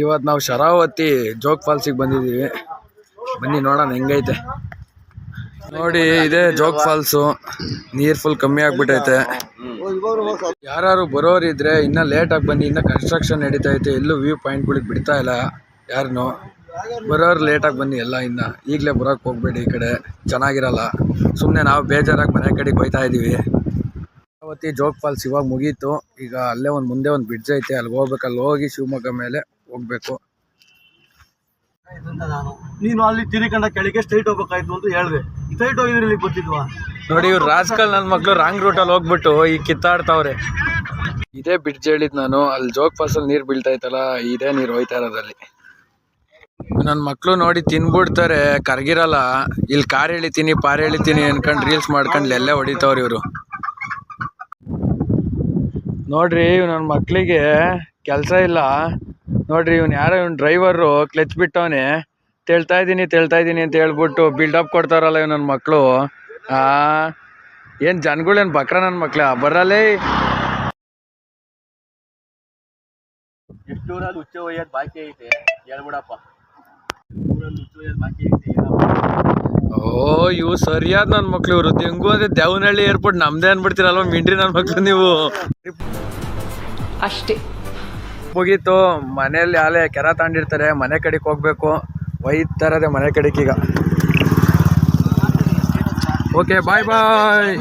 ಇವತ್ತು ನಾವು ಶರಾವತಿ ಜೋಗ್ ಫಾಲ್ಸಿಗೆ ಬಂದಿದ್ದೀವಿ. ಬನ್ನಿ ನೋಡೋಣ ಹೆಂಗೈತೆ. ನೋಡಿ ಇದೇ ಜೋಗ್ ಫಾಲ್ಸು. ನೀರು ಫುಲ್ ಕಮ್ಮಿ ಆಗ್ಬಿಟ್ಟೈತೆ. ಯಾರು ಬರೋರಿದ್ರೆ ಇನ್ನೂ ಲೇಟಾಗಿ ಬನ್ನಿ, ಇನ್ನೂ ಕನ್ಸ್ಟ್ರಕ್ಷನ್ ನಡೀತಾ ಐತೆ. ಎಲ್ಲೂ ವ್ಯೂ ಪಾಯಿಂಟ್ಗಳಿಗೆ ಬಿಡ್ತಾ ಇಲ್ಲ ಯಾರನ್ನು. ಬರೋರು ಲೇಟಾಗಿ ಬನ್ನಿ ಎಲ್ಲ. ಇನ್ನು ಈಗಲೇ ಬರೋಕ್ಕೆ ಹೋಗ್ಬೇಡಿ, ಈ ಕಡೆ ಚೆನ್ನಾಗಿರಲ್ಲ. ಸುಮ್ಮನೆ ನಾವು ಬೇಜಾರಾಗಿ ಮನೆ ಕಡೆಗೆ ಹೋಗ್ತಾ ಇದ್ದೀವಿ. ಶರಾವತಿ ಜೋಗ್ ಫಾಲ್ಸ್ ಇವಾಗ ಮುಗೀತು. ಈಗ ಅಲ್ಲೇ ಮುಂದೆ ಒಂದು ಬ್ರಿಡ್ಜ್ ಐತೆ, ಅಲ್ಲಿಗೆ ಹೋಗ್ಬೇಕು. ಅಲ್ಲಿ ಹೋಗಿ ಶಿವಮೊಗ್ಗ ಮೇಲೆ ಹೋಗ್ಬೇಕು. ನೀನು ಅಲ್ಲಿ ತಿರಿಕಂಡ ಕೆಳಗೆ ಸ್ಟ್ರೈಟ್ ಹೋಗ್ಬೇಕಾಯ್ತು ಅಂತ ಹೇಳಿದೆ. ಸ್ಟ್ರೈಟ್ ಹೋಗಿದ್ರೆ ಇಲ್ಲಿ ಗೊತ್ತಿದ್ವಾ? ನೋಡಿ ಇವ್ರು ರಾಜ್ಕಲ್ ನನ್ನ ಮಕ್ಳು ರಾಂಗ್ ರೂಟಲ್ಲಿ ಹೋಗ್ಬಿಟ್ಟು ಈಗ ಕಿತ್ತಾಡ್ತಾವ್ರೆ. ಇದೇ ಬ್ರಿಡ್ಜ್ ಹೇಳಿದ್ ನಾನು. ಅಲ್ಲಿ ಜೋಗ್ ಫಾಲ್ಸ್ ಅಲ್ಲಿ ನೀರು ಬೀಳ್ತಾ ಇತ್ತಲ್ಲ, ಇದೇ ನೀರು ಹೋಯ್ತಾ ಇರೋದಲ್ಲಿ. ನನ್ನ ಮಕ್ಳು ನೋಡಿ ತಿನ್ಬಿಡ್ತಾರೆ, ಕರ್ಗಿರಲ್ಲ. ಇಲ್ಲಿ ಕಾರ್ ಎಳಿತೀನಿ ಪಾರ್ ಎಳಿತೀನಿ ಅನ್ಕೊಂಡು ರೀಲ್ಸ್ ಮಾಡ್ಕೊಂಡು ಎಲ್ಲೇ ಹೊಡಿತಾವ್ರಿ ಇವರು. ನೋಡ್ರಿ ನನ್ನ ಮಕ್ಳಿಗೆ ಕೆಲಸ ಇಲ್ಲ. ನೋಡ್ರಿ ಯಾರೋ ಡ್ರೈವರು ಕ್ಲಚ್ ಬಿಟ್ಟವನೆ. ತೇಳ್ತಾ ಇದ್ದೀನಿ ಅಂತ ಹೇಳ್ಬಿಟ್ಟು ಬಿಲ್ಡಪ್ ಕೊಡ್ತಾರಲ್ಲ ನನ್ನ ಮಕ್ಕಳು. ಏನು ಜನಗಳೇನು ಬಕ್ರ ನನ್ನ ಮಕ್ಳ ಬರಲ್ಲೇ. ಎಷ್ಟು ಊರಲ್ಲಿ ಹುಚ್ಚ ಒಯ್ಯೋದು ಬಾಕಿ ಐತೆ ಹೇಳ್ಬಿಡಪ್ಪ. ಓ ಇವು ಸರಿಯಾದ ನನ್ನ ಮಕ್ಳು. ಇವರು ಹೆಂಗು ಅಂದ್ರೆ ದೇವನಹಳ್ಳಿ ಏರ್ಪೋರ್ಟ್ ನಮ್ದೇ ಅನ್ಬಿಡ್ತೀರಲ್ವ ಮಿಂಡ್ರಿ ನನ್ನ ಮಕ್ಳು ನೀವು. ಅಷ್ಟೇ ಮುಗೀತು. ಮನೆಯಲ್ಲಿ ಆಲೆ ಕೆರ ತಾಂಡಿರ್ತಾರೆ, ಮನೆ ಕಡೆಗೆ ಹೋಗ್ಬೇಕು. ಒಯ್ತಾರದೆ ಮನೆ ಕಡೆಗೆ ಈಗ. ಓಕೆ ಬಾಯ್ ಬಾಯ್.